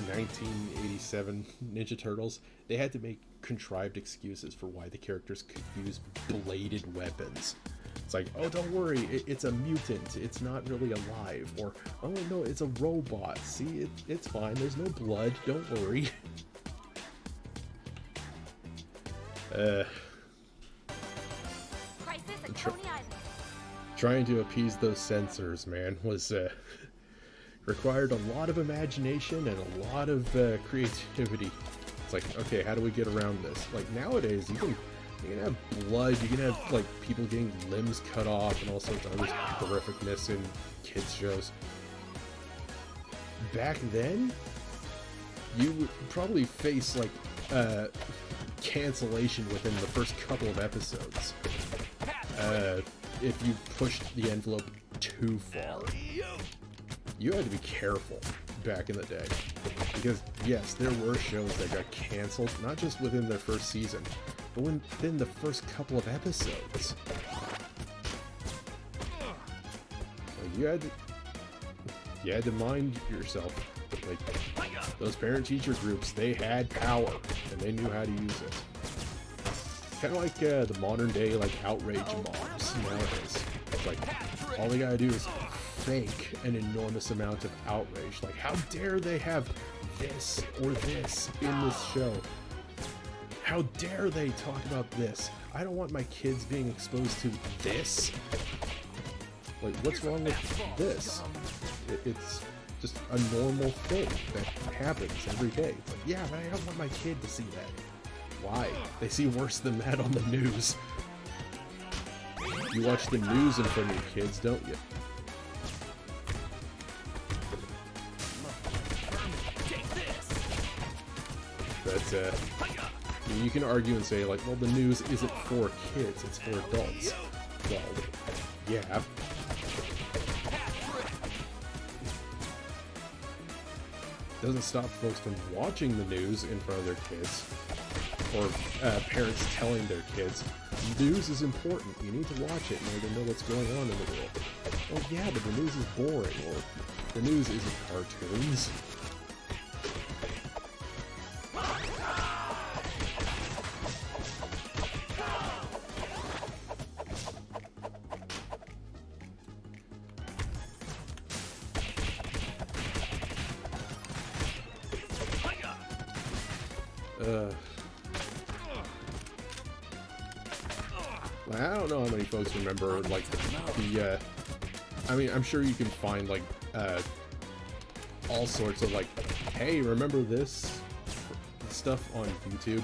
1987 Ninja Turtles, they had to make contrived excuses for why the characters could use bladed weapons. It's like, oh, don't worry, it's a mutant, it's not really alive. Or, oh no, it's a robot, see, it's fine, there's no blood, don't worry. Trying to appease those censors, man, was required a lot of imagination and a lot of creativity. It's like, okay, how do we get around this? Like, nowadays, you can have blood, you can have like people getting limbs cut off and all sorts of other horrificness in kids shows. Back then, you would probably face like cancellation within the first couple of episodes. If you pushed the envelope too far. You had to be careful back in the day. Because, yes, there were shows that got canceled, not just within their first season, but within the first couple of episodes. Like, you had to mind yourself. Like, those parent-teacher groups, they had power, and they knew how to use it. Kind of like the modern day, like, outrage mobs nowadays. It's like, all they gotta do is fake an enormous amount of outrage. Like, how dare they have this or this in this show? How dare they talk about this? I don't want my kids being exposed to this. Like, what's wrong with this? It's just a normal thing that happens every day. It's like, yeah, but I don't want my kid to see that. Why? They see worse than that on the news. You watch the news in front of your kids, don't you? But, you can argue and say, like, well, the news isn't for kids, it's for adults. Well, yeah. Doesn't stop folks from watching the news in front of their kids, or parents telling their kids, News is important. You need to watch it in order to know what's going on in the world. Oh yeah, but the news is boring. Or the news isn't cartoons. Like, I don't know how many folks remember, like, the, I mean, I'm sure you can find, like, all sorts of, like, hey, remember this stuff on YouTube?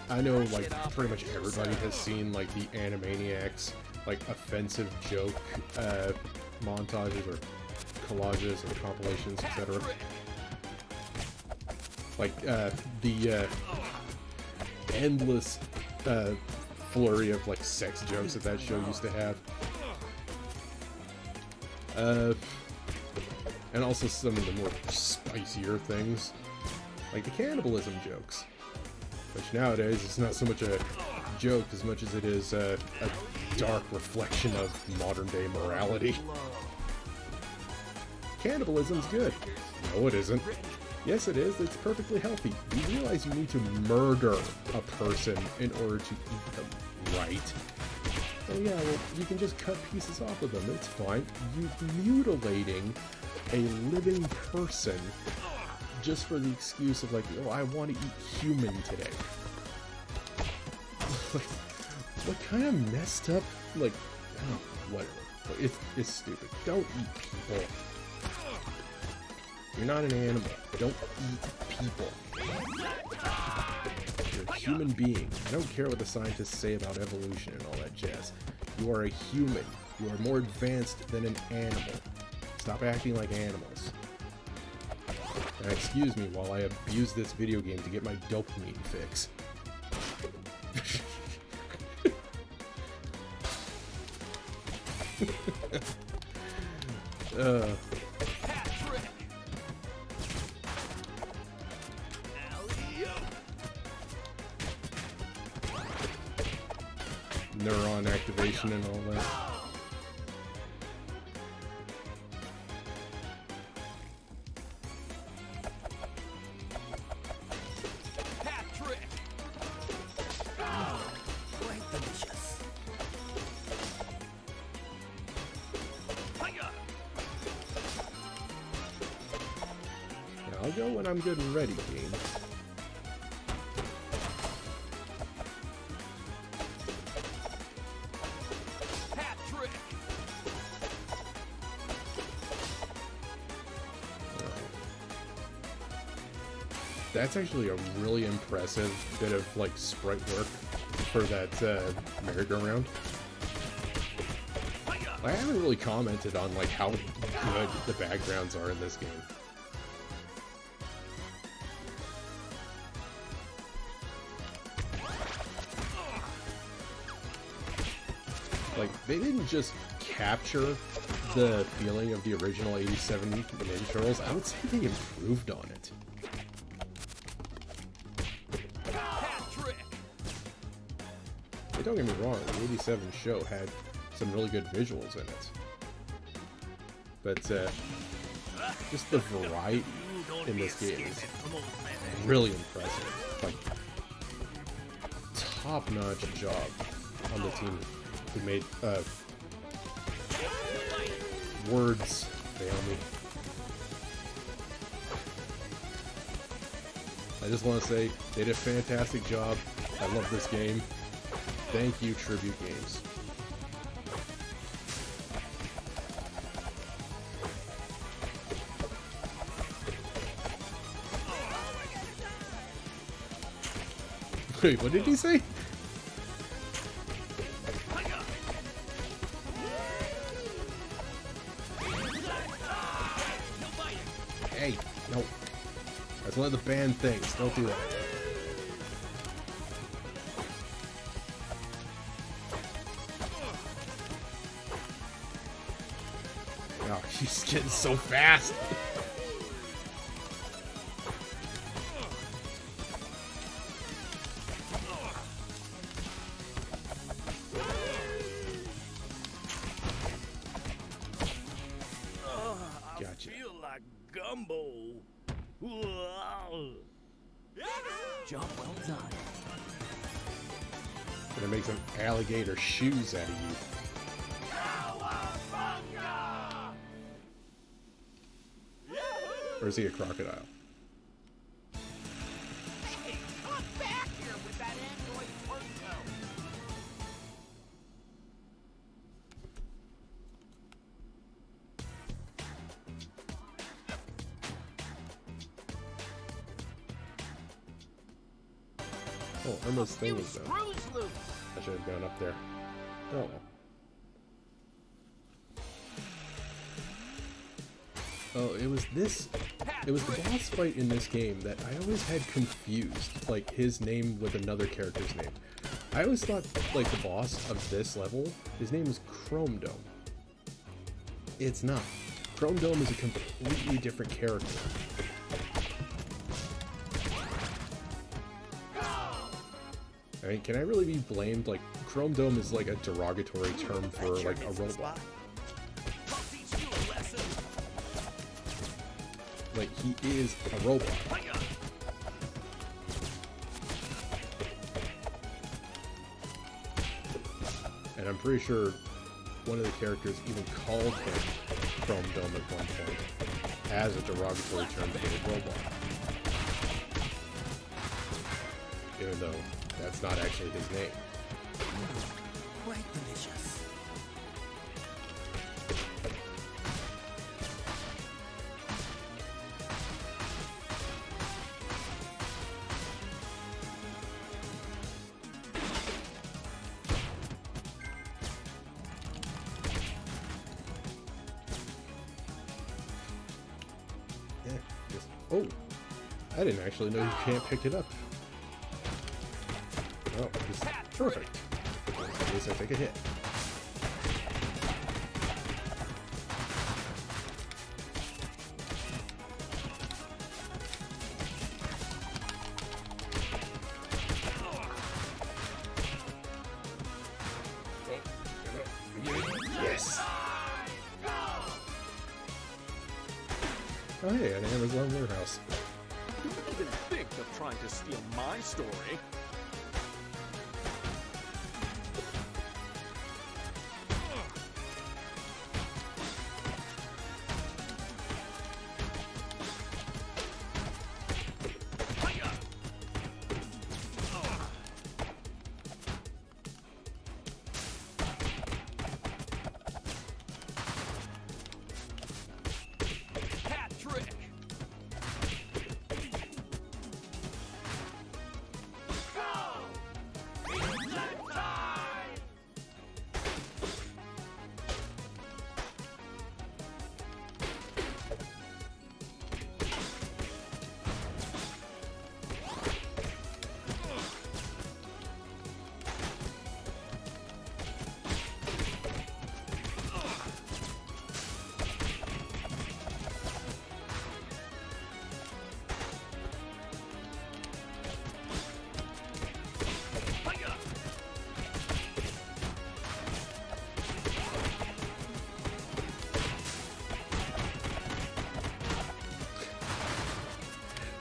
I know, like, pretty much everybody has seen, like, the Animaniacs, like, offensive joke, montages or collages or compilations, etc. Like, the, endless, flurry of, like, sex jokes that show used to have. And also some of the more spicier things, like the cannibalism jokes, which nowadays is not so much a joke as much as it is a dark reflection of modern-day morality. Cannibalism's good. No, it isn't. Yes, it is. It's perfectly healthy. You realize you need to murder a person in order to eat them, right? Oh yeah, well, you can just cut pieces off of them. It's fine. You're mutilating a living person just for the excuse of, like, oh, I want to eat human today. What kind of messed up, like, oh, whatever. It's stupid. Don't eat people. You're not an animal. Don't eat people. You're a human being. I don't care what the scientists say about evolution and all that jazz. You are a human. You are more advanced than an animal. Stop acting like animals. Now excuse me while I abuse this video game to get my dopamine fix. Neuron activation and all that. I'll go when I'm good and ready, game. That's actually a really impressive bit of, like, sprite work for that merry-go-round. I haven't really commented on, like, how good the backgrounds are in this game. Like, they didn't just capture the feeling of the original 87 Ninja Turtles, I would say they improved on it. Hey, don't get me wrong, the 87 show had some really good visuals in it. But, just the variety in this game is really impressive. Like, top-notch job on the team who made, words fail me. I just want to say, they did a fantastic job. I love this game. Thank you, Tribute Games. Wait, what did he say? Hey, no. That's one of the banned things. Don't do that. Oh, he's getting so fast. rumble. Job well done. Gonna make some alligator shoes out of you. Or is he a crocodile? Hey, come back here with that android torso. Oh, Irma's thing is done. Screws loose. I should have gone up there. Oh well. Oh, it was this. It was the boss fight in this game that I always had confused, like his name with another character's name. I always thought, like, the boss of this level, his name is Chrome Dome. It's not. Chrome Dome is a completely different character. I mean, can I really be blamed? Like, Chrome Dome is like a derogatory term for, like, a robot. Like, he is a robot. And I'm pretty sure one of the characters even called him Chrome Dome at one point as a derogatory term for a robot. Even though that's not actually his name. Quite delicious. Yeah, just, oh, I didn't actually know you can't pick it up. Oh, this is perfect. At least I take a hit. Yes! Oh hey, an Amazon warehouse. Don't even think of trying to steal my story. Cat trick.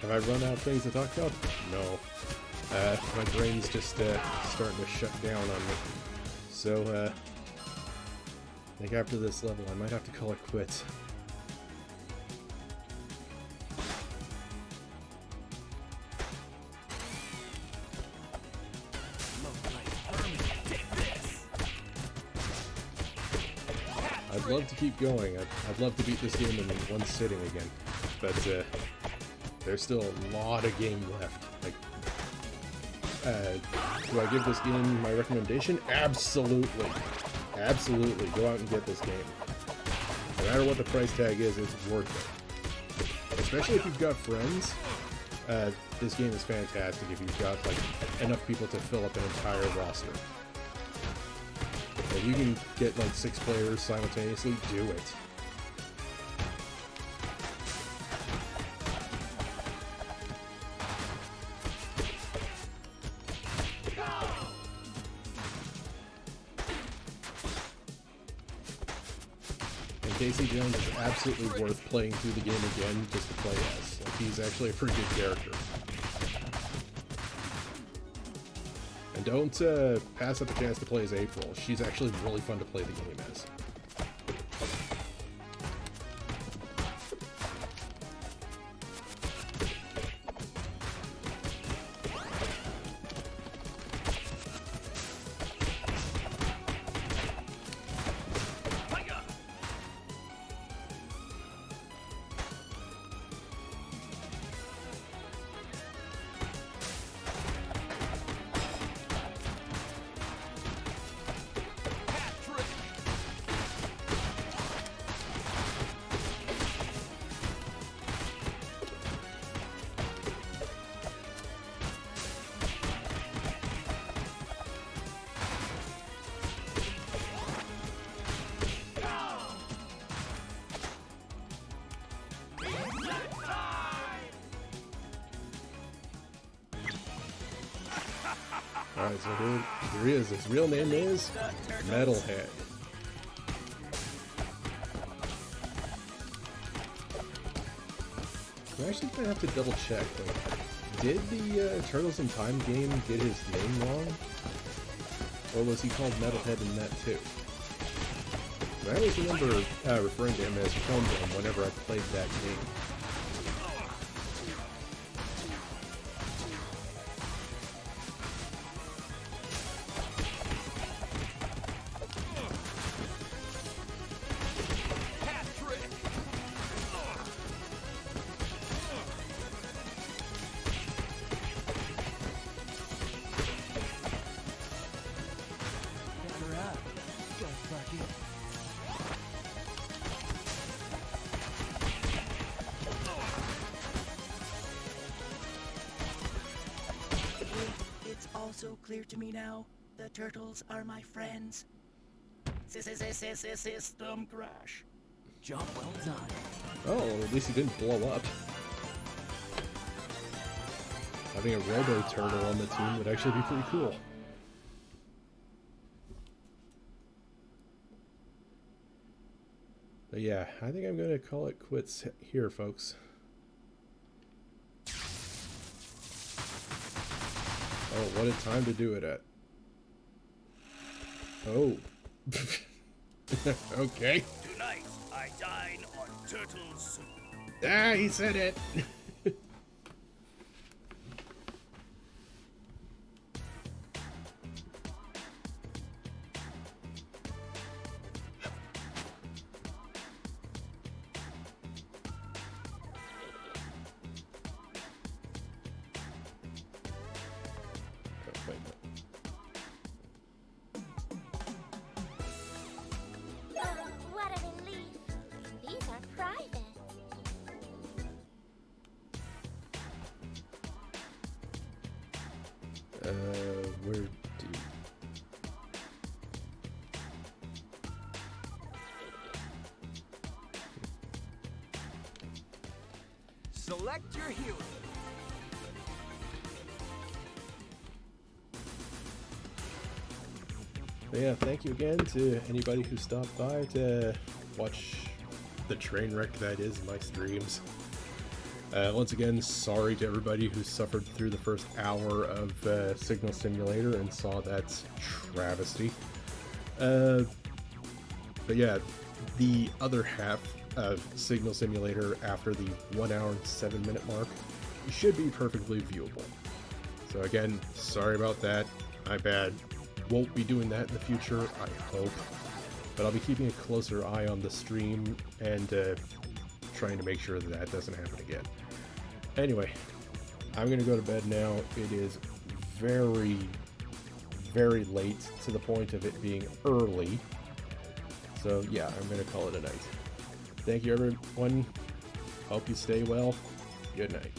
Have I run out of things to talk about? No. My brain's just starting to shut down on me. So, I think after this level, I might have to call it quits. I'd love to keep going. I'd love to beat this game in one sitting again. But, there's still a lot of game left. Like, do I give this game my recommendation? Absolutely. Absolutely. Go out and get this game. No matter what the price tag is, it's worth it. Especially if you've got friends. This game is fantastic if you've got, like, enough people to fill up an entire roster. If you can get, like, 6 players simultaneously, do it. Casey Jones is absolutely worth playing through the game again just to play as. Like, he's actually a pretty good character. And don't pass up a chance to play as April. She's actually really fun to play the game as. Alright, so here he is. His real name is Metalhead. I'm actually gonna have to double check. Like, did the Turtles in Time game get his name wrong? Or was he called Metalhead in that too? I always remember referring to him as Chum-Dum whenever I played that game. It's also clear to me now, the turtles are my friends. System crash. Job well done. Oh, at least he didn't blow up. Having a Robo-Turtle on the team would actually be pretty cool. But yeah, I think I'm going to call it quits here, folks. Oh, what a time to do it at. Oh. Okay. Tonight, I dine on turtle soup. Ah, he said it. What a relief. These are private. Where do... Select your hero. But yeah, thank you again to anybody who stopped by to watch the train wreck that is my streams. Once again, sorry to everybody who suffered through the first hour of Signal Simulator and saw that travesty. But yeah, the other half of Signal Simulator after the 1 hour and 7 minute mark should be perfectly viewable. So again, sorry about that. My bad. Won't be doing that in the future, I hope. But I'll be keeping a closer eye on the stream and trying to make sure that that doesn't happen again. Anyway, I'm going to go to bed now. It is very, very late to the point of it being early. So yeah, I'm going to call it a night. Thank you everyone. Hope you stay well. Good night.